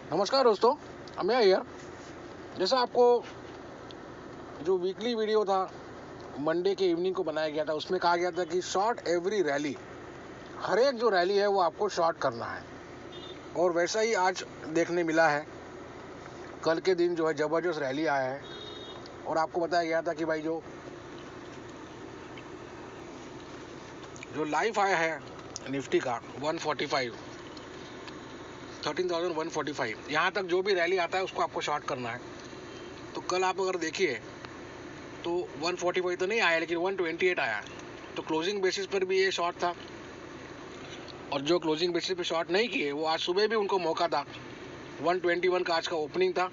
नमस्कार दोस्तों, मैं हियर। जैसा आपको जो वीकली वीडियो था मंडे के इवनिंग को बनाया गया था, उसमें कहा गया था कि शॉर्ट एवरी रैली, हर एक जो रैली है वो आपको शॉर्ट करना है। और वैसा ही आज देखने मिला है। कल के दिन जो है ज़बरदस्त रैली आया है और आपको बताया गया था कि भाई जो लाइफ आया है निफ्टी का 145 13,145, यहाँ तक जो भी रैली आता है उसको आपको शॉर्ट करना है। तो कल आप अगर देखिए तो 145 तो नहीं आया, लेकिन 128 आया। तो क्लोजिंग बेसिस पर भी ये शॉर्ट था, और जो क्लोजिंग बेसिस पे शॉर्ट नहीं किए वो आज सुबह भी उनको मौका था। 121 का आज का ओपनिंग था,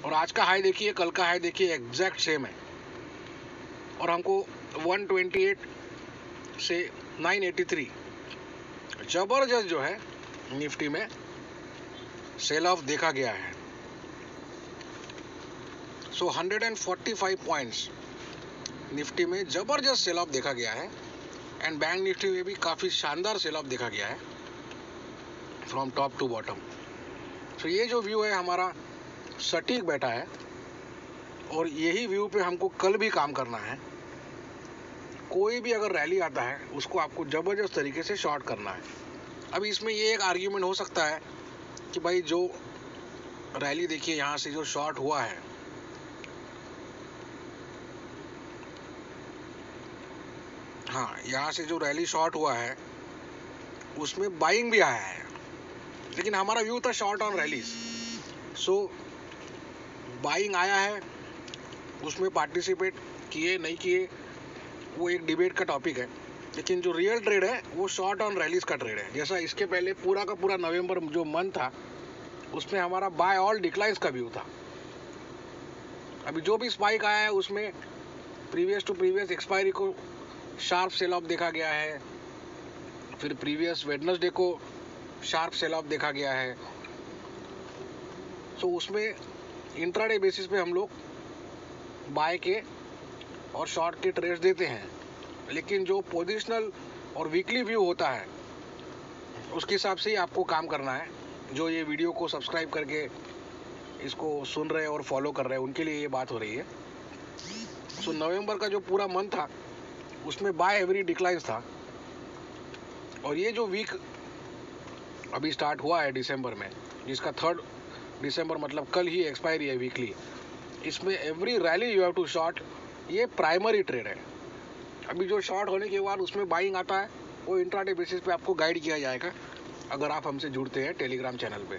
और आज का हाई देखिए, कल का हाई देखिए, एग्जैक्ट सेम है। और हमको 128 से 983 जबरदस्त जो है निफ्टी में सेल ऑफ देखा गया है। 145 पॉइंट्स निफ्टी में जबरदस्त सेल ऑफ देखा गया है। एंड बैंक निफ्टी में भी काफ़ी शानदार सेल ऑफ देखा गया है फ्रॉम टॉप टू बॉटम। तो ये जो व्यू है हमारा सटीक बैठा है, और यही व्यू पे हमको कल भी काम करना है। कोई भी अगर रैली आता है उसको आपको ज़बरदस्त तरीके से शॉर्ट करना है। अब इसमें ये एक आर्ग्यूमेंट हो सकता है कि भाई जो रैली देखिए, यहाँ से जो शॉर्ट हुआ है, हाँ, यहाँ से जो रैली शॉर्ट हुआ है उसमें बाइंग भी आया है, लेकिन हमारा व्यू था short on rallies. So buying आया है, उसमें पार्टिसिपेट किए नहीं किए वो एक डिबेट का टॉपिक है, लेकिन जो रियल ट्रेड है वो शॉर्ट ऑन रैलीज का ट्रेड है। जैसा इसके पहले पूरा का पूरा नवंबर जो मंथ था उसमें हमारा बाय ऑल डिक्लाइंस का व्यू था। अभी जो भी स्पाइक आया है उसमें प्रीवियस टू प्रीवियस एक्सपायरी को शार्प सेल ऑफ देखा गया है, फिर प्रीवियस वेडनेसडे को शार्प सेल ऑफ देखा गया है। सो उसमें इंट्राडे बेसिस पे हम लोग बाय के और शॉर्ट के ट्रेड्स देते हैं, लेकिन जो पोजिशनल और वीकली व्यू होता है उसके हिसाब से ही आपको काम करना है। जो ये वीडियो को सब्सक्राइब करके इसको सुन रहे और फॉलो कर रहे हैं उनके लिए ये बात हो रही है। सो नवंबर का जो पूरा मंथ था उसमें बाय एवरी डिक्लाइंस था, और ये जो वीक अभी स्टार्ट हुआ है दिसंबर में, जिसका 3 दिसंबर मतलब कल ही एक्सपायरी है वीकली, इसमें every rally you have to short. ये प्राइमरी ट्रेड है। अभी जो शॉर्ट होने के बाद उसमें बाइंग आता है वो इंट्राडे बेसिस पे आपको गाइड किया जाएगा अगर आप हमसे जुड़ते हैं टेलीग्राम चैनल पे।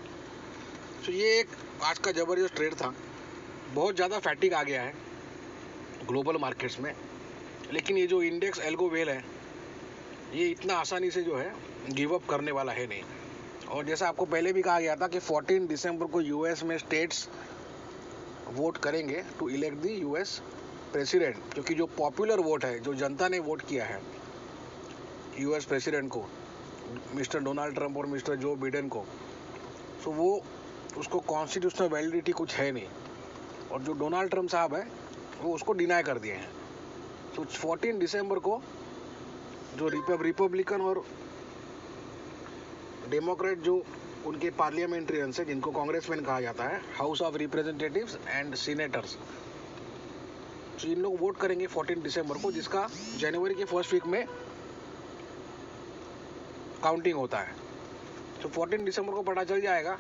तो ये एक आज का ज़बरदस्त ट्रेड था। बहुत ज़्यादा फैटिक आ गया है ग्लोबल मार्केट्स में, लेकिन ये जो इंडेक्स एल्गो वेल है ये इतना आसानी से जो है गिव अप करने वाला है नहीं। और जैसा आपको पहले भी कहा गया था कि 14 दिसंबर को यूएस में स्टेट्स वोट करेंगे to elect the US president, क्योंकि जो पॉपुलर वोट है, जो जनता ने वोट किया है यूएस प्रेसिडेंट को, मिस्टर डोनाल्ड ट्रंप और मिस्टर जो बिडेन को, तो वो उसको कॉन्स्टिट्यूशनल वैलिडिटी कुछ है नहीं, और जो डोनाल्ड ट्रंप साहब है वो उसको डिनाई कर दिए हैं। तो 14 दिसंबर को जो रिपब्लिकन और डेमोक्रेट जो उनके पार्लियामेंट्रियंस है, जिनको कांग्रेसमैन कहा जाता है, house of representatives and senators, तो इन लोग वोट करेंगे 14 दिसंबर को, जिसका जनवरी के फर्स्ट वीक में काउंटिंग होता है। तो 14 दिसंबर को पता चल जाएगा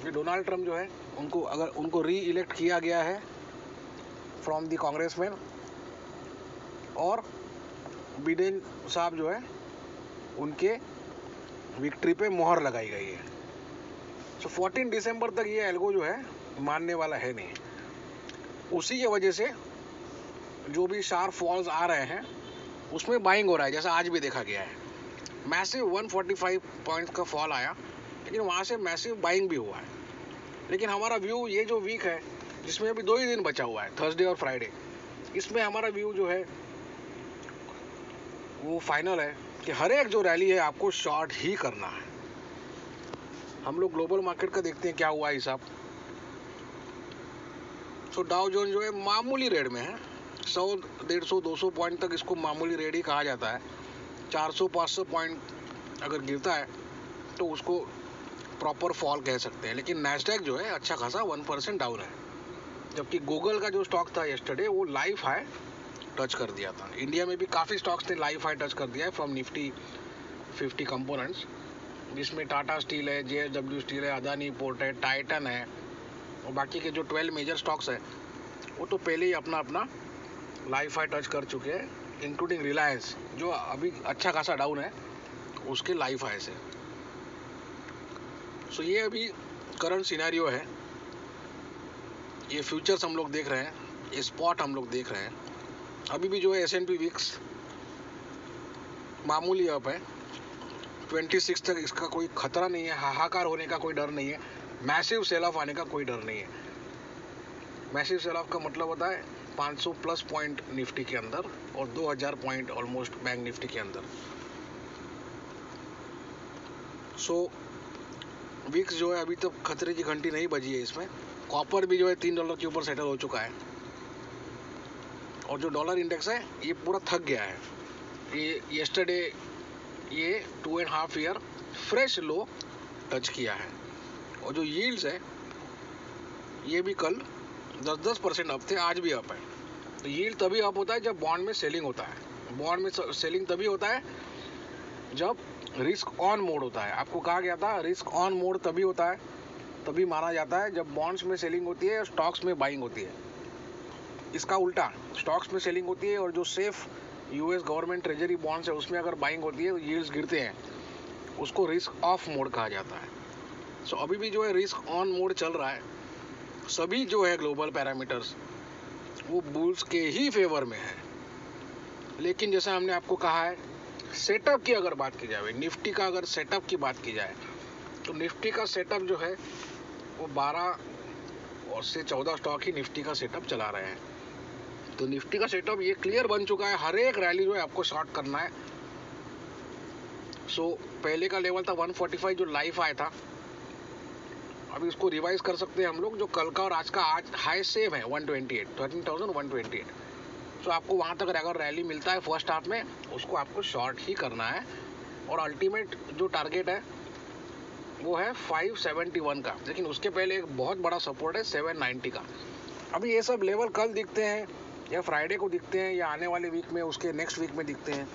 कि डोनाल्ड ट्रंप जो है उनको, अगर उनको री इलेक्ट किया गया है फ्रॉम दी कांग्रेसमैन, और बिडेन साहब जो है उनके विक्ट्री पे मोहर लगाई गई है। तो 14 दिसंबर तक ये एल्गो जो है मानने वाला है नहीं। उसी की वजह से जो भी शार्प फॉल्स आ रहे हैं उसमें बाइंग हो रहा है, जैसा आज भी देखा गया है। मैसिव 145 पॉइंट्स का फॉल आया, लेकिन वहाँ से मैसिव बाइंग भी हुआ है। लेकिन हमारा व्यू ये जो वीक है, जिसमें अभी 2 ही दिन बचा हुआ है, थर्सडे और फ्राइडे, इसमें हमारा व्यू जो है वो फाइनल है कि हर एक जो रैली है आपको शॉर्ट ही करना है। हम लोग ग्लोबल मार्केट का देखते हैं क्या हुआ हिसाब। सो डाउ जोन जो है मामूली रेट में है, 100, 150, 200 पॉइंट तक इसको मामूली रेट ही कहा जाता है। 400, 500 पॉइंट अगर गिरता है तो उसको प्रॉपर फॉल कह सकते हैं, लेकिन नैस्डैक जो है अच्छा खासा 1% डाउन है, जबकि गूगल का जो स्टॉक था यस्टरडे वो लाइफ हाई टच कर दिया था। इंडिया में भी काफ़ी स्टॉक्स ने लाइफ हाई टच कर दिया है फ्रॉम निफ्टी 50 कंपोनेंट्स, जिसमें टाटा स्टील है, JSW स्टील है, अदानी पोर्ट है, टाइटन है, और बाकी के जो 12 मेजर स्टॉक्स है वो तो पहले ही अपना अपना लाइफ हाई टच कर चुके हैं, इंक्लूडिंग रिलायंस जो अभी अच्छा खासा डाउन है उसके लाइफ हाई से। सो ये अभी करंट सिनेरियो है, ये फ्यूचर्स हम लोग देख रहे हैं, ये स्पॉट हम लोग देख रहे हैं। अभी भी जो है S&P विक्स मामूली अप है, 26 तक इसका कोई खतरा नहीं है, हाहाकार होने का कोई डर नहीं है, मैसिव सेल ऑफ आने का कोई डर नहीं है। मैसिव सेल ऑफ का मतलब होता है 500 प्लस पॉइंट निफ्टी के अंदर और 2000 पॉइंट ऑलमोस्ट बैंक निफ्टी के अंदर। सो विक्स जो है अभी तक खतरे की घंटी नहीं बजी है इसमें। कॉपर भी जो है $3 के ऊपर सेटल हो चुका है, और जो डॉलर इंडेक्स है ये पूरा थक गया है। ये यस्टरडे ये 2.5 ईयर फ्रेश लो टच किया है, और जो यील्ड्स है ये भी कल 10% अप थे, आज भी अप है। तो यील्ड तभी अप होता है जब बॉन्ड में सेलिंग होता है। बॉन्ड में सेलिंग तभी होता है जब रिस्क ऑन मोड होता है। आपको कहा गया था रिस्क ऑन मोड तभी होता है, तभी माना जाता है जब बॉन्ड्स में सेलिंग होती है और स्टॉक्स में बाइंग होती है। इसका उल्टा, स्टॉक्स में सेलिंग होती है और जो safe US government treasury bonds है उसमें अगर बाइंग होती है तो यील्ड्स गिरते हैं, उसको रिस्क ऑफ मोड कहा जाता है। सो अभी भी जो है रिस्क ऑन मोड चल रहा है। सभी जो है ग्लोबल पैरामीटर्स वो बुल्स के ही फेवर में है। लेकिन जैसा हमने आपको कहा है, सेटअप की अगर बात की जाए, निफ्टी का अगर सेटअप की बात की जाए तो निफ्टी का सेटअप जो है वो 12 और से 14 स्टॉक ही निफ्टी का सेटअप चला रहे हैं। तो निफ्टी का सेटअप ये क्लियर बन चुका है, हर एक रैली जो है आपको शॉर्ट करना है। सो पहले का लेवल था 145 जो लाइफ आया था, अभी उसको रिवाइज कर सकते हैं हम लोग। जो कल का और आज का आज हाई सेम है 128, 13,128। सो आपको वहाँ तक अगर रैली मिलता है फर्स्ट हाफ में, उसको आपको शॉर्ट ही करना है, और अल्टीमेट जो टारगेट है वो है 571 का, लेकिन उसके पहले एक बहुत बड़ा सपोर्ट है 790 का। अभी ये सब लेवल कल दिखते हैं या फ्राइडे को दिखते हैं या आने वाले वीक में, उसके नेक्स्ट वीक में दिखते हैं,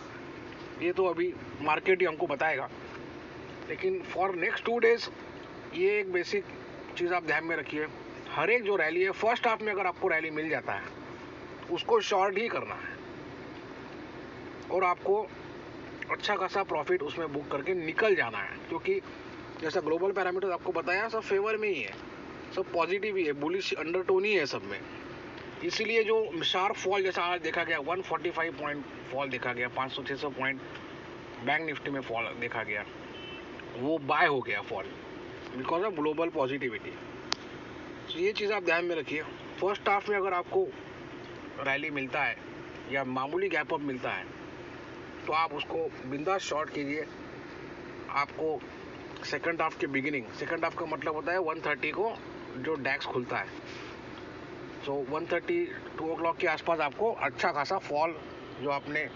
ये तो अभी मार्केट ही हमको बताएगा। लेकिन फॉर नेक्स्ट 2 डेज ये एक बेसिक चीज़ आप ध्यान में रखिए, हर एक जो रैली है फर्स्ट हाफ में अगर आपको रैली मिल जाता है उसको शॉर्ट ही करना है, और आपको अच्छा खासा प्रॉफिट उसमें बुक करके निकल जाना है, क्योंकि जैसा ग्लोबल पैरामीटर आपको बताया सब फेवर में ही है, सब पॉजिटिव ही है, बुलिश अंडरटोन ही है सब में। इसीलिए जो शार्प फॉल जैसा आज देखा गया, 145 पॉइंट फॉल देखा गया, 500-600 पॉइंट बैंक निफ्टी में फॉल देखा गया, वो बाय हो गया fall because of global positivity. तो ये चीज़ आप ध्यान में रखिए, फर्स्ट हाफ में अगर आपको रैली मिलता है या मामूली गैप अप मिलता है तो आप उसको बिंदास शॉर्ट कीजिए। आपको सेकंड हाफ के बिगिनिंग, सेकंड हाफ का मतलब होता है 130 को जो डैक्स खुलता है, तो 1:30 2 o'clock के आसपास आपको अच्छा खासा फॉल जो आपने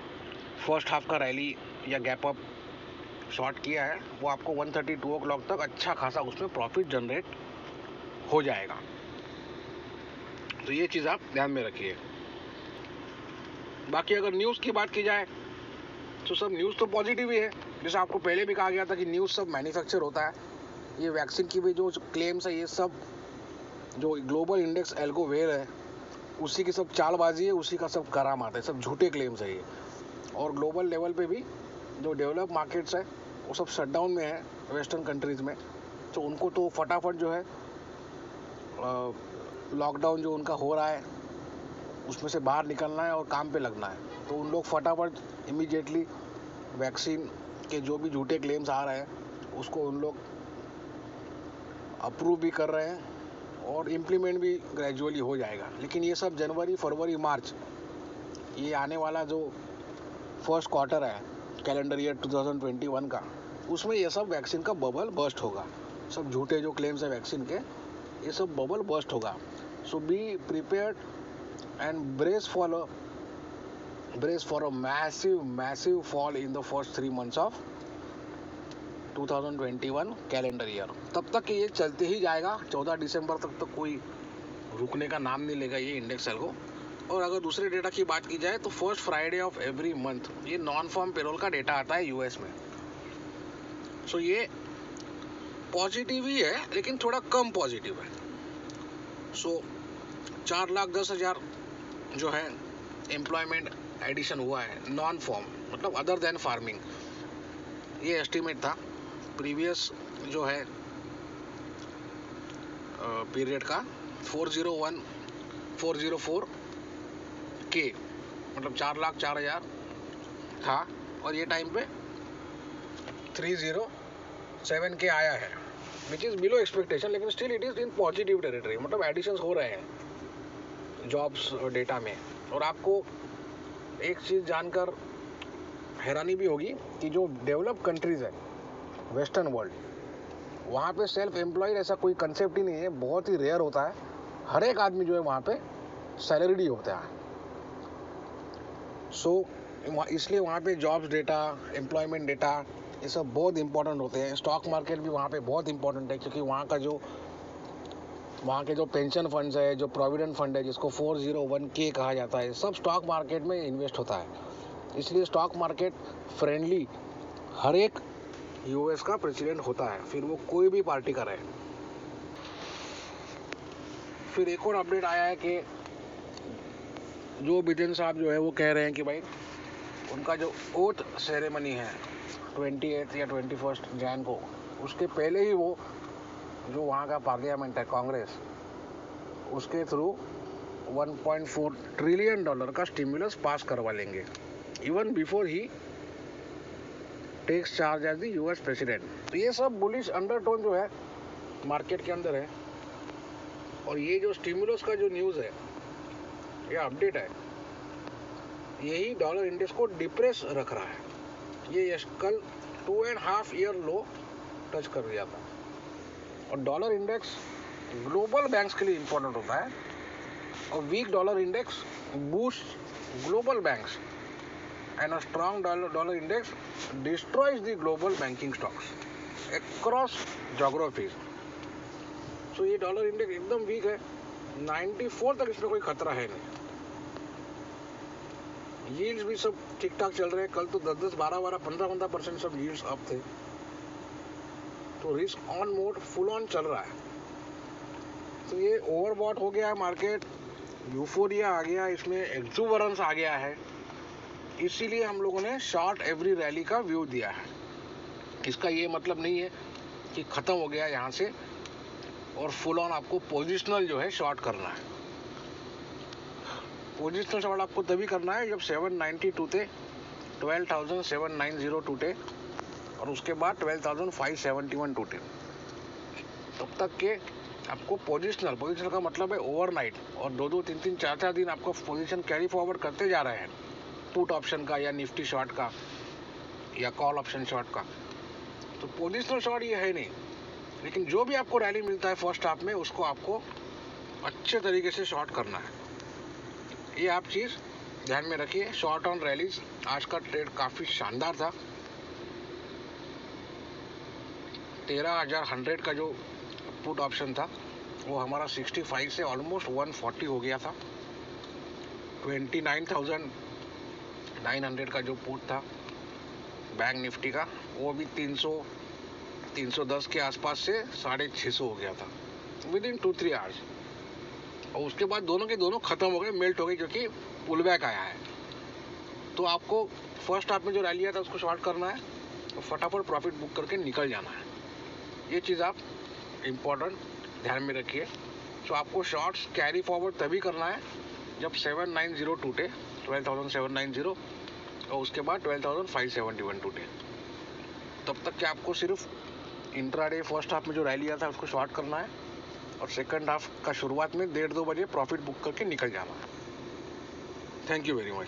फर्स्ट हाफ का रैली या गैप अप शॉर्ट किया है वो आपको 1:30 2 o'clock तक अच्छा खासा उसमें प्रॉफिट जनरेट हो जाएगा। तो ये चीज़ आप ध्यान में रखिए। बाकी अगर न्यूज़ की बात की जाए तो सब न्यूज़ तो पॉजिटिव ही है, जैसे आपको पहले भी कहा गया था कि न्यूज़ सब मैन्युफैक्चर होता है। ये वैक्सीन की भी जो क्लेम्स है, ये सब जो ग्लोबल इंडेक्स एल्गो वेयर है उसी की सब चालबाजी है, उसी का सब करामात है, सब झूठे क्लेम्स है ये। और ग्लोबल लेवल पे भी जो डेवलप मार्केट्स है वो सब शटडाउन में है वेस्टर्न कंट्रीज़ में, तो उनको तो फटाफट जो है लॉकडाउन जो उनका हो रहा है उसमें से बाहर निकलना है और काम पे लगना है। तो उन लोग फटाफट इमीडिएटली वैक्सीन के जो भी झूठे क्लेम्स आ रहे हैं उसको उन लोग अप्रूव भी कर रहे हैं और इम्प्लीमेंट भी ग्रेजुअली हो जाएगा। लेकिन ये सब जनवरी फरवरी मार्च ये आने वाला जो फर्स्ट क्वार्टर है कैलेंडर ईयर 2021 का, उसमें ये सब वैक्सीन का बबल बर्स्ट होगा। सब झूठे जो क्लेम्स है वैक्सीन के, ये सब बबल बर्स्ट होगा। So be prepared and brace for a massive fall in the first 3 months of 2021 calendar year. तब तक ये चलते ही जाएगा, 14 दिसंबर तक तो कोई रुकने का नाम नहीं लेगा ये इंडेक्स सेल को। और अगर दूसरे डेटा की बात की जाए तो first Friday of every month ये नॉन फार्म पेरोल का डेटा आता है यूएस में। सो ये पॉजिटिव ही है लेकिन थोड़ा कम पॉजिटिव है। सो 4,10,000 जो है एम्प्लॉयमेंट एडिशन हुआ है नॉन फार्म, मतलब अदर देन फार्मिंग। ये एस्टिमेट था प्रीवियस जो है पीरियड का 404 के, मतलब 4,04,000 था और ये टाइम पे 307 के आया है, विच इज़ बिलो एक्सपेक्टेशन, लेकिन still it is in positive territory, मतलब एडिशंस हो रहे हैं जॉब्स डेटा में। और आपको एक चीज़ जानकर हैरानी भी होगी कि जो डेवलप कंट्रीज़ है वेस्टर्न वर्ल्ड, वहाँ पे सेल्फ एम्प्लॉयड ऐसा कोई कंसेप्ट ही नहीं है, बहुत ही रेयर होता है। हर एक आदमी जो है वहाँ पे सैलरीड ही होता है। सो इसलिए वहाँ पे जॉब्स डेटा, एम्प्लॉयमेंट डेटा, ये सब बहुत इंपॉर्टेंट होते हैं। स्टॉक मार्केट भी वहाँ पे बहुत इंपॉर्टेंट है, क्योंकि वहाँ के जो पेंशन फंड्स है, जो प्रोविडेंट फंड है जिसको 401k कहा जाता है, सब स्टॉक मार्केट में इन्वेस्ट होता है। इसलिए स्टॉक मार्केट फ्रेंडली हर एक यूएस का प्रेसिडेंट होता है, फिर वो कोई भी पार्टी का रहे। फिर एक और अपडेट आया है कि जो बिडेन साहब जो है वो कह रहे हैं कि भाई उनका जो ओथ सेरेमनी है 28 या 21 जैन को, उसके पहले ही वो जो वहाँ का पार्लियामेंट है कांग्रेस, उसके थ्रू $1.4 ट्रिलियन का स्टिमुलस पास करवा लेंगे, इवन बिफोर ही takes charge as the US president. तो ये सब बुलिश अंडरटोन जो है मार्केट के अंदर है। और ये जो स्टिमुलस का जो न्यूज़ है, ये अपडेट है, यही डॉलर इंडेक्स को डिप्रेस रख रहा है। ये कल 2.5 ईयर लो टच कर दिया था। और डॉलर इंडेक्स ग्लोबल बैंक्स के लिए इंपॉर्टेंट होता है, और weak dollar index boost global banks and a strong dollar index destroys the global banking stocks across geographies. So ये डॉलर इंडेक्स एकदम वीक है, 94 तक इसमें कोई खतरा है नहीं। यील्ड्स भी सब ठीक ठाक चल रहे हैं, कल तो 10-10, 12-12, 15-15% सब यील्ड्स अप थे। तो risk on mode full on चल रहा है। तो ये ओवरबॉट हो गया है मार्केट, यूफोरिया आ गया, इसमें एक्सुबरेंस आ गया है, इसीलिए हम लोगों ने शॉर्ट एवरी रैली का व्यू दिया है। इसका ये मतलब नहीं है कि ख़त्म हो गया यहाँ से और फुल ऑन आपको पोजिशनल जो है शॉर्ट करना है। पोजिशनल शॉर्ट आपको तभी करना है जब 792 टूटे, 12,790 टूटे और उसके बाद 12,571 टूटे। तब तक के आपको पोजिशनल का मतलब है ओवरनाइट, और 2-2, 3-3, 4-4 दिन आपको पोजीशन कैरी फॉरवर्ड करते जा रहे हैं, पुट ऑप्शन का या निफ्टी शॉर्ट का या कॉल ऑप्शन शॉर्ट का। तो पोजिशनल शॉर्ट ये है नहीं, लेकिन जो भी आपको रैली मिलता है फर्स्ट हाफ में, उसको आपको अच्छे तरीके से शॉर्ट करना है। ये आप चीज़ ध्यान में रखिए। शॉर्ट ऑन रैलीज, आज का ट्रेड काफ़ी शानदार था। 13,100 का जो पुट ऑप्शन था वो हमारा 65 से ऑलमोस्ट 140 हो गया था। 29,900 का जो पुट था बैंक निफ्टी का, वो भी 310 के आसपास से 650 हो गया था विद इन 2-3 आवर्स। और उसके बाद दोनों के दोनों ख़त्म हो गए, मेल्ट हो गए, क्योंकि पुल बैक आया है। तो आपको फर्स्ट हाफ में जो रैली आया था उसको शॉर्ट करना है तो फटाफट प्रॉफिट बुक करके निकल जाना है। ये चीज़ आप इम्पोर्टेंट ध्यान में रखिए। तो आपको शॉर्ट्स कैरी फॉरवर्ड तभी करना है जब 790 टूटे, 12,790, और उसके बाद 12,571 टूटे। तब तक कि आपको सिर्फ इंट्राडे फर्स्ट हाफ में जो रैली आया था उसको शॉर्ट करना है, और सेकंड हाफ का शुरुआत में 1:30-2 बजे प्रॉफिट बुक करके निकल जाना है। Thank you very much.